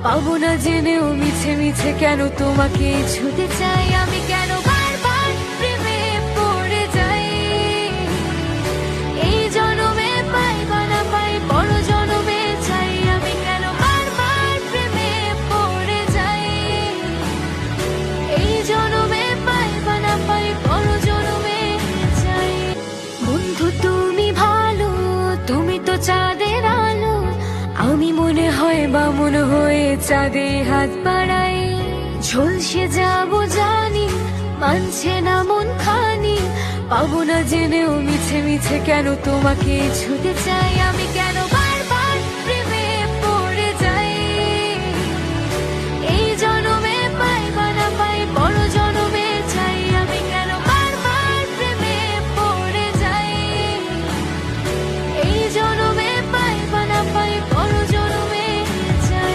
পাবো না জেনেও মিছে মিছে কেন তোমাকে ছুতে চাই আমি, কেন বারবার প্রেমে পড়ে যাই। এই জনমে পাই বা না পাই পর জনমে চাই আমি, কেন বারবার প্রেমে পড়ে যাই। এই জনমে পাই বা না পাই পর জনমে চাই। বন্ধু তুমি ভালো, তুমি তো চাঁদের আলো, আমি মনে হয় বামুন হয়ে চাঁদে হাত বাড়াই। ঝলসে যাবো জানি, মানছে না মন খানি, পাবো না জেনেও মিছে মিছে কেন তোমাকে ছুতে চাই আমি, কেন